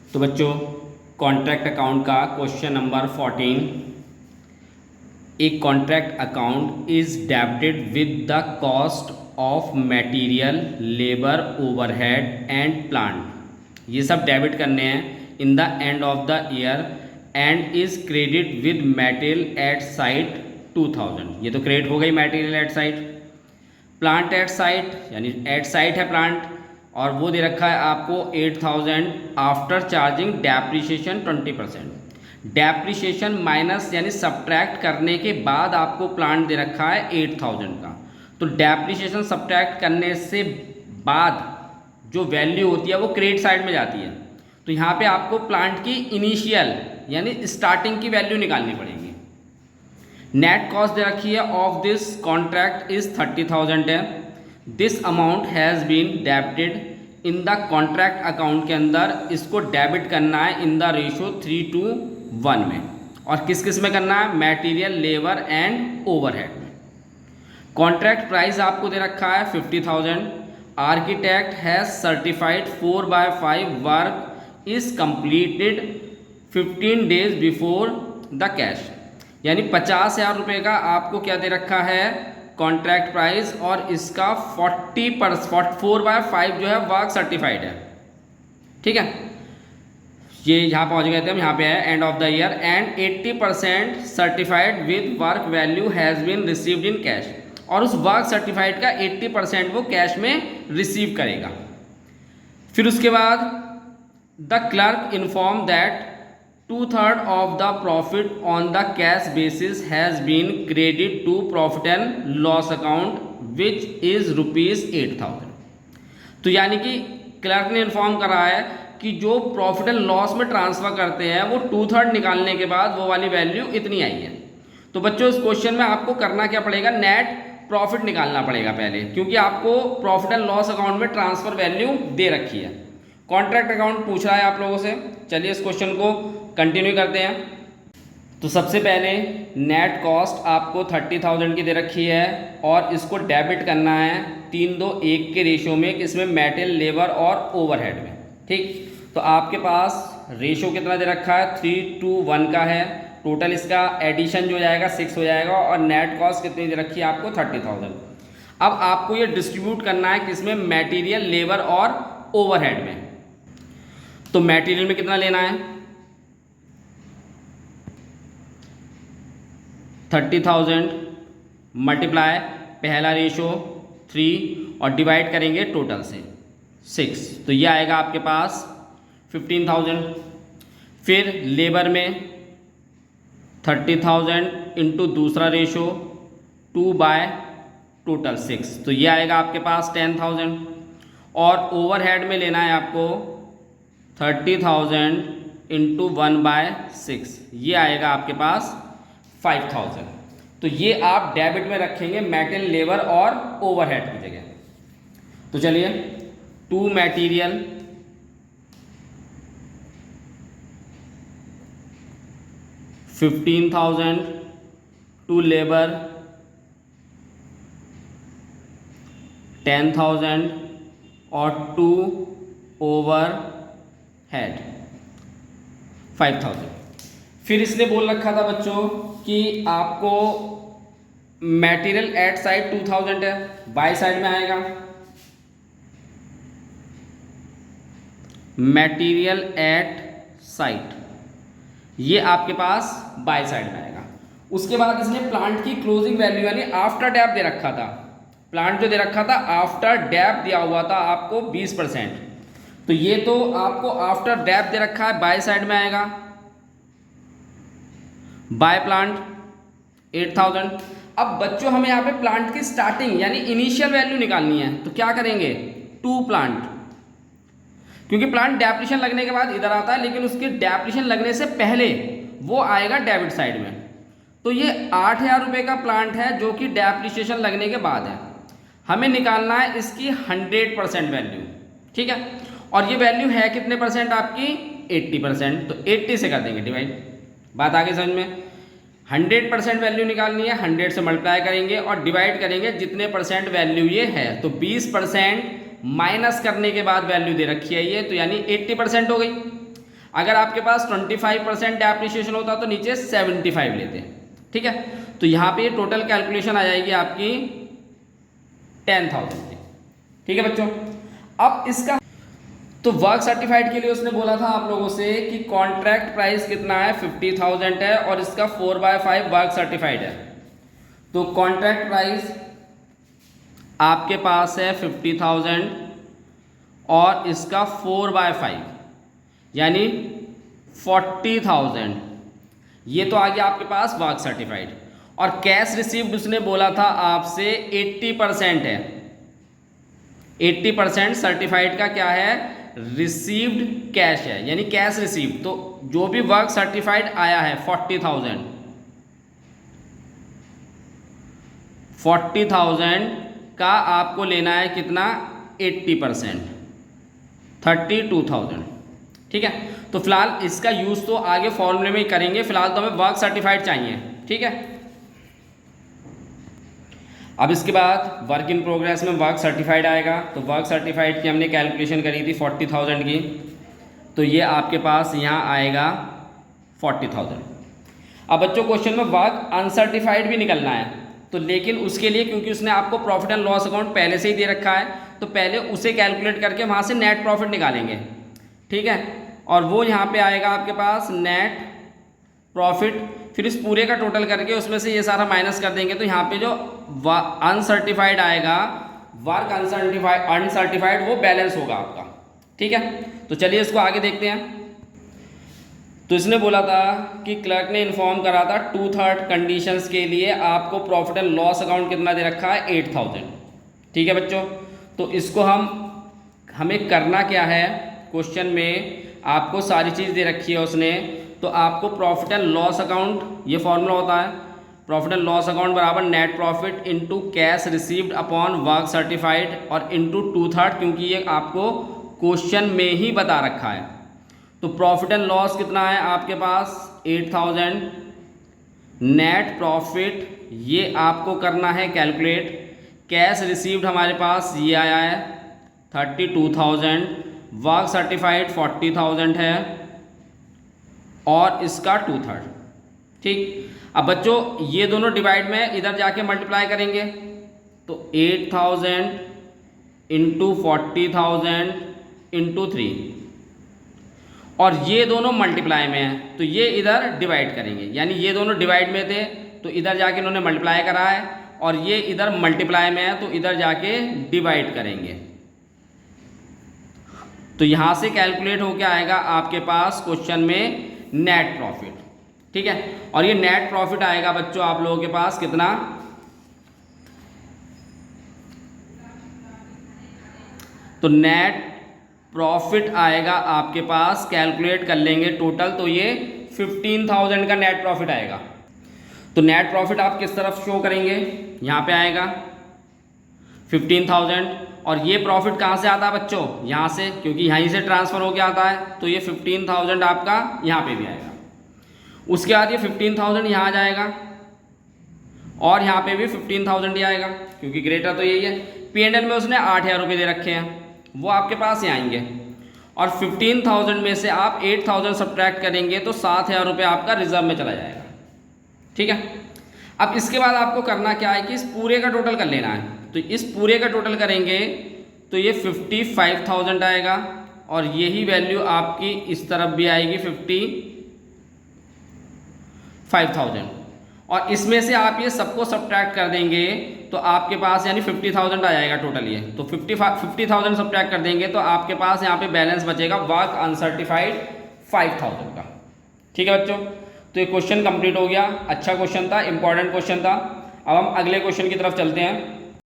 तो बच्चों contract account का question number 14। A contract account is debited with the cost of material, labour, overhead and plant. ये सब debit करने हैं in the end of the year and is credit with material at site 2000। ये तो credit हो गई material at site. Plant at site यानी eight site है प्लांट, और वो दे रखा है आपको 8000 after charging depreciation 20%। Depreciation minus यानी सब्ट्रैक्ट करने के बाद आपको प्लांट दे रखा है 8000 का। तो डेप्रिसिएशन सब्ट्रैक्ट करने से बाद जो वैल्यू होती है वो क्रेडिट साइड में जाती है। तो यहाँ पे आपको प्लांट की इनिशियल यानी स्टार्टिंग की वैल्यू निकालनी पड़ेगी। नेट कॉस्ट दे रखी है ऑफ दिस कॉन्ट्रैक्ट इज 30,000 है। This amount has been debited in the contract account के अंदर इसको डेबिट करना है इन द रेशो 3:1 में। और किस किस में करना है? मटेरियल, लेबर एंड ओवरहेड में। कॉन्ट्रैक्ट प्राइस आपको दे रखा है 50,000। Architect has certified 4/5 work is completed 15 days before the cash. यानी 50,000 रुपये का आपको क्या दे रखा है कॉन्ट्रैक्ट प्राइस, और इसका 4/5 जो है वर्क सर्टिफाइड है। ठीक है, ये यहाँ पहुँच गए थे हम। यहाँ पे है end of the year and 80% certified with work value has been received in cash. और उस वर्क सर्टिफाइड का 80% वो कैश में रिसीव करेगा। फिर उसके बाद the clerk inform that 2/3 of the profit on the cash basis has been credited to profit and loss account which is ₹8,000। तो यानी कि क्लर्क ने इन्फॉर्म करा है कि जो प्रॉफिट एंड लॉस में ट्रांसफ़र करते हैं वो 2/3 निकालने के बाद वो वाली वैल्यू इतनी आई है। तो बच्चों इस क्वेश्चन में आपको करना क्या पड़ेगा? नेट प्रॉफिट निकालना पड़ेगा पहले, क्योंकि आपको प्रॉफिट एंड लॉस अकाउंट में ट्रांसफ़र वैल्यू दे रखी है। कॉन्ट्रैक्ट अकाउंट पूछ रहा है आप लोगों से। चलिए इस क्वेश्चन को कंटिन्यू करते हैं। तो सबसे पहले नेट कॉस्ट आपको 30,000 की दे रखी है और इसको डेबिट करना है 3:1 के रेशो में, इसमें मेटेरियल, लेबर और ओवरहेड में। ठीक, तो आपके पास रेशो कितना दे रखा है? 3:1 का है। टोटल इसका एडिशन जो जाएगा 6 हो जाएगा, और नेट कॉस्ट कितनी दे रखी है आपको? 30,000। अब आपको ये डिस्ट्रीब्यूट करना है किसमें? मेटीरियल, लेबर और ओवरहेड में। तो मेटीरियल में कितना लेना है? 30,000 मल्टीप्लाई पहला रेशो 3 और डिवाइड करेंगे टोटल से 6, तो ये आएगा आपके पास 15,000। फिर लेबर में 30,000 इंटू दूसरा रेशो 2 टोटल 6, तो ये आएगा आपके पास 10,000। और ओवरहेड में लेना है आपको 30,000 इंटू 1/6, ये आएगा आपके पास 5,000। तो ये आप डेबिट में रखेंगे मेटेरियल, लेबर और ओवरहेड की जगह। तो चलिए 2 मटेरियल, 15,000, 2 लेबर, 10,000 और 2 ओवरहेड 5,000। फिर इसने बोल रखा था बच्चों कि आपको मटेरियल एट साइड 2000 है, बाय साइड में आएगा मटेरियल एट साइट, ये आपके पास बाय साइड में आएगा। उसके बाद इसने प्लांट की क्लोजिंग वैल्यू यानी आफ्टर डैप दे रखा था। प्लांट जो दे रखा था आफ्टर डैप दिया हुआ था आपको 20%, तो ये तो आपको आफ्टर डैप दे रखा है, बाय साइड में आएगा। By plant 8000। अब बच्चों हमें यहाँ पे प्लांट की स्टार्टिंग यानी इनिशियल वैल्यू निकालनी है, तो क्या करेंगे? 2 प्लांट, क्योंकि प्लांट डेप्रिसिएशन लगने के बाद इधर आता है, लेकिन उसके डेप्रिसिएशन लगने से पहले वो आएगा डेबिट साइड में। तो ये 8,000 रुपये का प्लांट है जो कि डेप्रिसिएशन लगने के बाद है। हमें निकालना है इसकी 100% वैल्यू। ठीक है, और ये वैल्यू है कितने परसेंट आपकी? 80%। तो 80 से कर देंगे डिवाइड। बात आगे समझ में? 100% वैल्यू निकालनी है, 100 से मल्टीप्लाई करेंगे और डिवाइड करेंगे जितने परसेंट वैल्यू ये है। तो 20% माइनस करने के बाद वैल्यू दे रखी है ये, तो यानी 80% हो गई। अगर आपके पास 25% डेप्रिसिएशन होता तो नीचे 75 लेते, ठीक है। तो यहाँ पे टोटल कैलकुलेशन आ जाएगी आपकी 10,000 की, ठीक है बच्चों। अब इसका तो वर्क सर्टिफाइड के लिए उसने बोला था आप लोगों से कि कॉन्ट्रैक्ट प्राइस कितना है 50,000 है और इसका 4/5 वर्क सर्टिफाइड है। तो कॉन्ट्रैक्ट प्राइस आपके पास है 50,000 और इसका 4/5 यानी 40,000, ये तो आ गया आपके पास वर्क सर्टिफाइड। और कैश रिसीव्ड उसने बोला था आपसे 80% है, 80% सर्टिफाइड का क्या है, रिसीव्ड कैश है, यानी कैश रिसीव्ड। तो जो भी वर्क सर्टिफाइड आया है 40,000 का आपको लेना है कितना, 80%, 32,000, ठीक है। तो फिलहाल इसका यूज़ तो आगे फॉर्मूले में ही करेंगे, फिलहाल तो हमें वर्क सर्टिफाइड चाहिए, ठीक है। अब इसके बाद वर्क इन प्रोग्रेस में वर्क सर्टिफाइड आएगा। तो वर्क सर्टिफाइड की हमने कैलकुलेशन करी थी 40,000 की, तो ये आपके पास यहाँ आएगा 40,000। अब बच्चों क्वेश्चन में वर्क अनसर्टिफाइड भी निकलना है, तो लेकिन उसके लिए क्योंकि उसने आपको प्रॉफिट एंड लॉस अकाउंट पहले से ही दे रखा है, तो पहले उसे कैलकुलेट करके वहाँ से नेट प्रॉफिट निकालेंगे, ठीक है। और वो यहाँ पे आएगा आपके पास नेट प्रॉफिट, फिर इस पूरे का टोटल करके उसमें से ये सारा माइनस कर देंगे। तो यहाँ पे जो अनसर्टिफाइड आएगा, वर्क अनसर्टिफाइड, वो बैलेंस होगा आपका, ठीक है। तो चलिए इसको आगे देखते हैं। तो इसने बोला था कि क्लर्क ने इन्फॉर्म करा था 2/3 कंडीशंस के लिए आपको प्रॉफिट एंड लॉस अकाउंट कितना दे रखा है, 8,000, ठीक है बच्चों। तो इसको हमें करना क्या है, क्वेश्चन में आपको सारी चीज़ दे रखी है उसने। तो आपको प्रॉफिट एंड लॉस अकाउंट, ये फॉर्मूला होता है, प्रॉफिट एंड लॉस अकाउंट बराबर net profit into cash received upon work certified और इंटू 2/3, क्योंकि ये आपको क्वेश्चन में ही बता रखा है। तो प्रॉफिट एंड लॉस कितना है आपके पास 8,000, नेट प्रॉफिट ये आपको करना है कैलकुलेट, कैश रिसीव्ड हमारे पास ये आया है 32,000, वर्क सर्टिफाइड 40,000 है और इसका 2/3, ठीक। अब बच्चों ये दोनों डिवाइड में इधर जाके मल्टीप्लाई करेंगे, तो 8,000 इंटू 40,000 इंटू 3, और ये दोनों मल्टीप्लाई में है तो ये इधर डिवाइड करेंगे, यानी ये दोनों डिवाइड में थे तो इधर जाके इन्होंने मल्टीप्लाई करा है, और ये इधर मल्टीप्लाई में है तो इधर जाके डिवाइड करेंगे। तो यहाँ से कैलकुलेट होके आएगा आपके पास क्वेश्चन में नेट प्रॉफिट, ठीक है। और ये नेट प्रॉफिट आएगा बच्चों आप लोगों के पास कितना, तो नेट प्रॉफिट आएगा आपके पास, कैलकुलेट कर लेंगे टोटल, तो ये 15,000 का नेट प्रॉफिट आएगा। तो नेट प्रॉफिट आप किस तरफ शो करेंगे, यहाँ पे आएगा 15,000, और ये प्रॉफिट कहाँ से आता है बच्चों, यहाँ से, क्योंकि यहीं से ट्रांसफ़र होके आता है। तो ये 15,000 आपका यहाँ पे भी आएगा, उसके बाद ये 15,000 यहाँ आ जाएगा, और यहाँ पे भी 15,000 ही आएगा, क्योंकि ग्रेटर तो यही है। P&L में उसने 8,000 रुपये दे रखे हैं, वो आपके पास ही आएंगे, और 15,000 में से आप 8,000 सब्ट्रैक्ट करेंगे तो 7,000 रुपये आपका रिजर्व में चला जाएगा, ठीक है। अब इसके बाद आपको करना क्या है कि इस पूरे का टोटल कर लेना है। तो इस पूरे का टोटल करेंगे तो ये 55,000 आएगा, और यही वैल्यू आपकी इस तरफ भी आएगी 55,000, और इसमें से आप ये सबको सब्ट्रैक्ट कर देंगे तो आपके पास यानी 50,000 आ जाएगा टोटल ये। तो 50,000 सब्ट्रैक्ट कर देंगे तो आपके पास यहाँ पे बैलेंस बचेगा वर्क अनसर्टिफाइड 5,000 का, ठीक है बच्चों। तो ये क्वेश्चन कंप्लीट हो गया, अच्छा क्वेश्चन था, इंपॉर्टेंट क्वेश्चन था। अब हम अगले क्वेश्चन की तरफ चलते हैं।